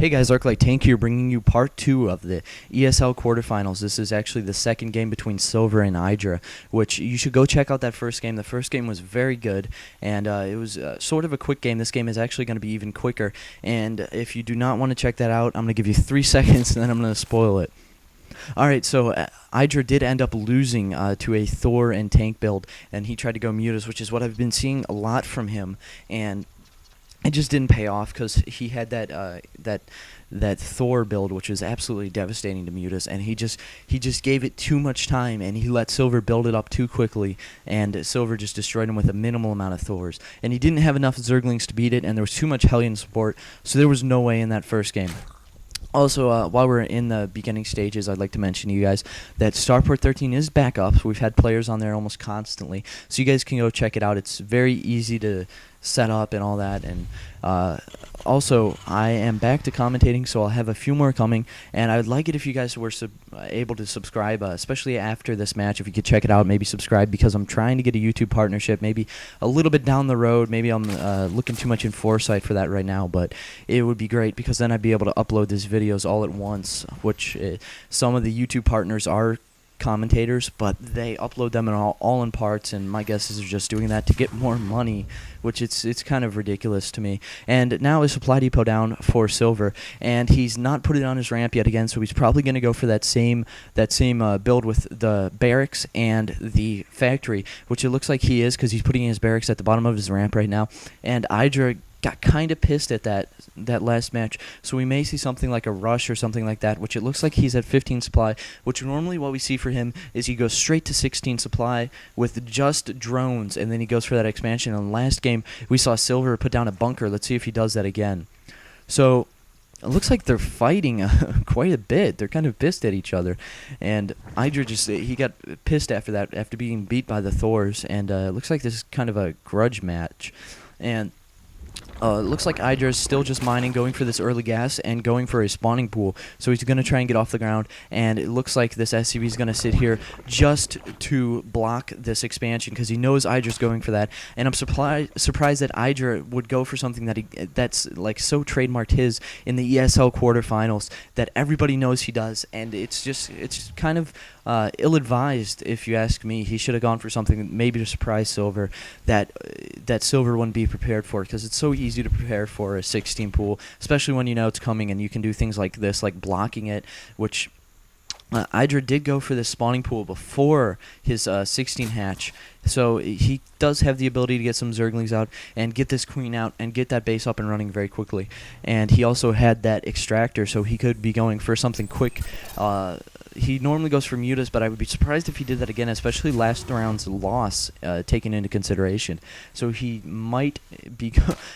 Hey guys, ArcliteTank here, bringing you part 2 of the ESL quarterfinals. This is actually the second game between Silver and IdrA, which you should go check out that first game. The first game was very good, and it was sort of a quick game. This game is actually going to be even quicker, and if you do not want to check that out, I'm going to give you 3 seconds, and then I'm going to spoil it. Alright, so IdrA did end up losing to a Thor and tank build, and he tried to go Mutas, which is what I've been seeing a lot from him, and it just didn't pay off because he had that Thor build, which was absolutely devastating to Mutas, and he just gave it too much time, and he let Silver build it up too quickly, and Silver just destroyed him with a minimal amount of Thors, and he didn't have enough Zerglings to beat it, and there was too much Hellion support, so there was no way in that first game. Also, while we're in the beginning stages, I'd like to mention to you guys that Starport 13 is back up. We've had players on there almost constantly, so you guys can go check it out. It's very easy to set up and all that, and also I am back to commentating, so I'll have a few more coming, and I would like it if you guys were able to subscribe, especially after this match. If you could check it out, maybe subscribe, because I'm trying to get a YouTube partnership, maybe a little bit down the road. Maybe I'm looking too much in foresight for that right now, but it would be great, because then I'd be able to upload these videos all at once, which some of the YouTube partners are commentators, but they upload them in all in parts, and my guess is they're just doing that to get more money, which it's kind of ridiculous to me. And now his supply depot down for Silver, and he's not put it on his ramp yet again, so he's probably going to go for that same build with the barracks and the factory, which it looks like he is, because he's putting his barracks at the bottom of his ramp right now. And IdrA got kind of pissed at that last match, so we may see something like a rush or something like that, which it looks like he's at 15 supply, which normally what we see for him is he goes straight to 16 supply with just drones, and then he goes for that expansion. And last game we saw Silver put down a bunker. Let's see if he does that again. So it looks like they're fighting quite a bit. They're kind of pissed at each other, and IdrA he got pissed after that, after being beat by the Thors, and it looks like this is kind of a grudge match. And it looks like IdrA is still just mining, going for this early gas, and going for a spawning pool. So he's going to try and get off the ground, and it looks like this SCV is going to sit here just to block this expansion, because he knows IdrA's going for that. And I'm surprised that IdrA would go for something that's like so trademarked his in the ESL quarterfinals that everybody knows he does, and it's kind of ill-advised, if you ask me. He should have gone for something maybe to surprise Silver that Silver wouldn't be prepared for, because it's so easy to prepare for a 16 pool, especially when you know it's coming, and you can do things like this, like blocking it, which IdrA did go for this spawning pool before his 16 hatch, so he does have the ability to get some Zerglings out and get this queen out and get that base up and running very quickly. And he also had that extractor, so he could be going for something quick. He normally goes for Mutas, but I would be surprised if he did that again, especially last round's loss taken into consideration. So he might be...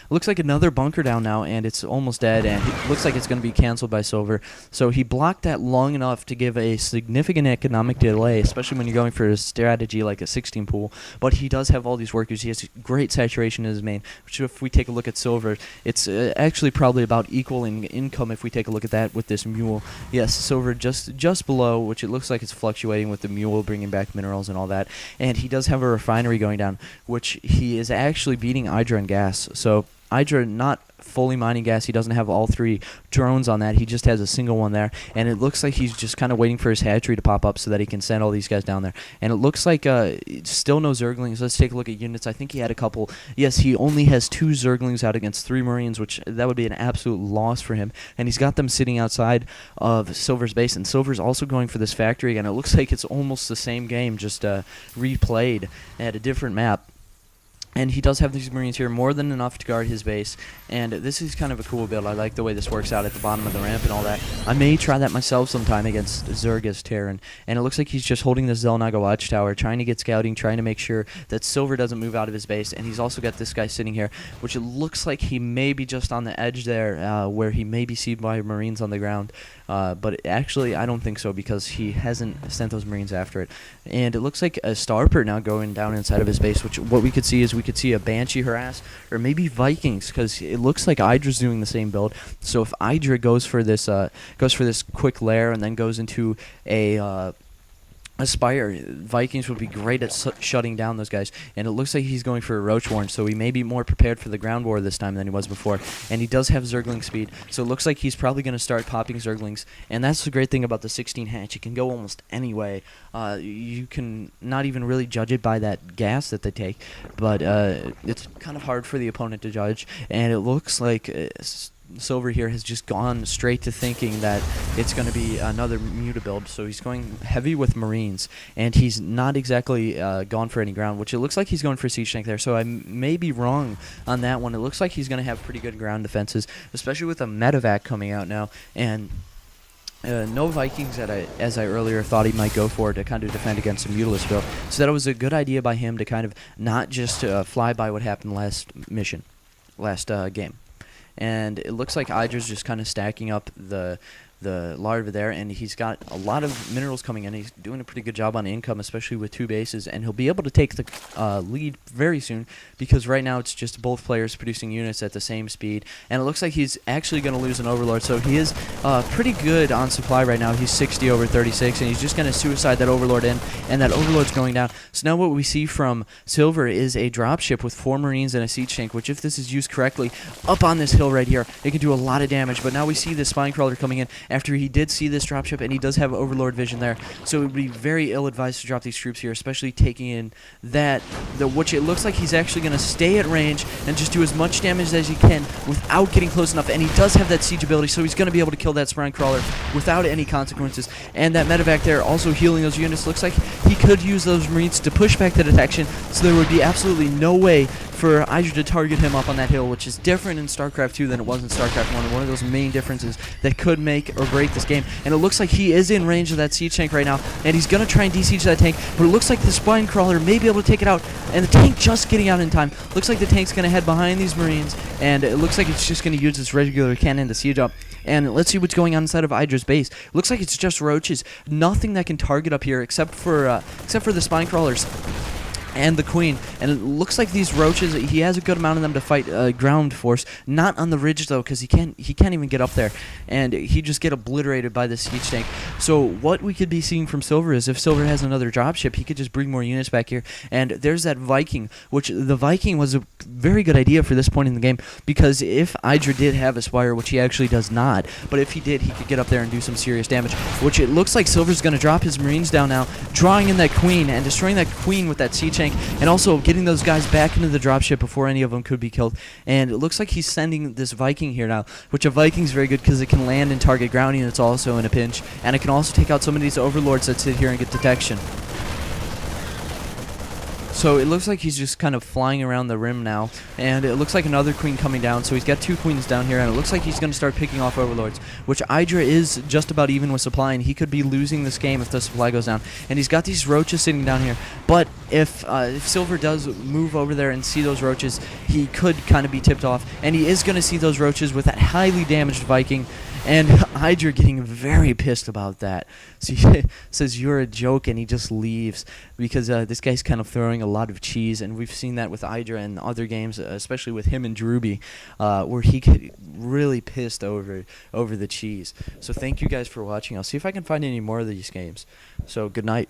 looks like another bunker down now, and it's almost dead, and it looks like it's going to be canceled by Silver. So he blocked that long enough to give a significant economic delay, especially when you're going for a strategy like a 16 pool. But he does have all these workers. He has great saturation in his main, which if we take a look at Silver, it's actually probably about equal in income if we take a look at that with this mule. Yes, Silver just below, which it looks like it's fluctuating with the mule bringing back minerals and all that. And he does have a refinery going down, which he is actually beating IdrA in gas. So IdrA not fully mining gas. He doesn't have all 3 drones on that. He just has a single one there, and it looks like he's just kind of waiting for his hatchery to pop up so that he can send all these guys down there. And it looks like still no Zerglings. Let's take a look at units. I think he had a couple. Yes, he only has 2 Zerglings out against 3 Marines, which that would be an absolute loss for him. And he's got them sitting outside of Silver's base, and Silver's also going for this factory again. It looks like it's almost the same game, just replayed at a different map. And he does have these Marines here, more than enough to guard his base. And this is kind of a cool build. I like the way this works out at the bottom of the ramp and all that. I may try that myself sometime against Zerga's Terran. And it looks like he's just holding the Zelnaga watchtower, trying to get scouting, trying to make sure that Silver doesn't move out of his base. And he's also got this guy sitting here, which it looks like he may be just on the edge there, where he may be seen by Marines on the ground. But actually, I don't think so, because he hasn't sent those Marines after it. And it looks like a Starport now going down inside of his base, which what we could see is we could see a Banshee harass, or maybe Vikings, because it looks like IdrA's doing the same build. So if IdrA goes for this quick lair and then goes into a Aspire, Vikings would be great at shutting down those guys, and it looks like he's going for a Roach Warren, so he may be more prepared for the ground war this time than he was before, and he does have Zergling speed, so it looks like he's probably going to start popping Zerglings, and that's the great thing about the 16 hatch. It can go almost any way. You can not even really judge it by that gas that they take, but it's kind of hard for the opponent to judge, and it looks like Silver here has just gone straight to thinking that it's going to be another Muta build, so he's going heavy with Marines, and he's not exactly gone for any ground, which it looks like he's going for Siege Tank there, so I may be wrong on that one. It looks like he's going to have pretty good ground defenses, especially with a Medevac coming out now, and no Vikings as I earlier thought he might go for to kind of defend against a Mutalist build, so that was a good idea by him to kind of not just fly by what happened last game. And it looks like IdrA's just kind of stacking up the larva there, and he's got a lot of minerals coming in. He's doing a pretty good job on income, especially with 2 bases, and he'll be able to take the lead very soon, because right now it's just both players producing units at the same speed, and it looks like he's actually going to lose an Overlord, so he is pretty good on supply right now. He's 60 over 36, and he's just going to suicide that Overlord in, and that Overlord's going down. So now what we see from Silver is a dropship with 4 Marines and a Siege Tank, which if this is used correctly, up on this hill right here, it can do a lot of damage, but now we see the Spine Crawler coming in, after he did see this dropship, and he does have Overlord vision there, so it would be very ill-advised to drop these troops here, especially taking in which it looks like he's actually going to stay at range and just do as much damage as he can without getting close enough, and he does have that siege ability, so he's going to be able to kill that Spine Crawler without any consequences, and that Medevac there also healing those units. Looks like he could use those Marines to push back the detection, so there would be absolutely no way for IdrA to target him up on that hill, which is different in StarCraft 2 than it was in StarCraft 1, and one of those main differences that could make or break this game. And it looks like he is in range of that Siege Tank right now, and he's going to try and de-siege that tank, but it looks like the Spine Crawler may be able to take it out, and the tank just getting out in time. Looks like the tank's going to head behind these Marines, and it looks like it's just going to use its regular cannon to siege up. And let's see what's going on inside of IdrA's base. Looks like it's just roaches. Nothing that can target up here except for the Spine Crawlers and the Queen, and it looks like these roaches, he has a good amount of them to fight ground force, not on the ridge though, because he can't even get up there, and he just get obliterated by the Siege Tank. So what we could be seeing from Silver is if Silver has another dropship, he could just bring more units back here, and there's that Viking, which the Viking was a very good idea for this point in the game, because if IdrA did have a Spire, which he actually does not, but if he did, he could get up there and do some serious damage, which it looks like Silver's going to drop his Marines down now, drawing in that Queen, and destroying that Queen with that Siege Tank, and also getting those guys back into the dropship before any of them could be killed. And it looks like he's sending this Viking here now, which a Viking's very good because it can land and target ground units also in a pinch, and it can also take out some of these Overlords that sit here and get detection. So it looks like he's just kind of flying around the rim now, and it looks like another Queen coming down, so he's got 2 Queens down here, and it looks like he's going to start picking off Overlords, which IdrA is just about even with supply, and he could be losing this game if the supply goes down. And he's got these roaches sitting down here, but if Silver does move over there and see those roaches, he could kind of be tipped off, and he is going to see those roaches with that highly damaged Viking, and IdrA getting very pissed about that. So he says, "You're a joke," and he just leaves because this guy's kind of throwing a lot of cheese, and we've seen that with IdrA in other games, especially with him and Druby, where he get really pissed over the cheese. So thank you guys for watching. I'll see if I can find any more of these games. So good night.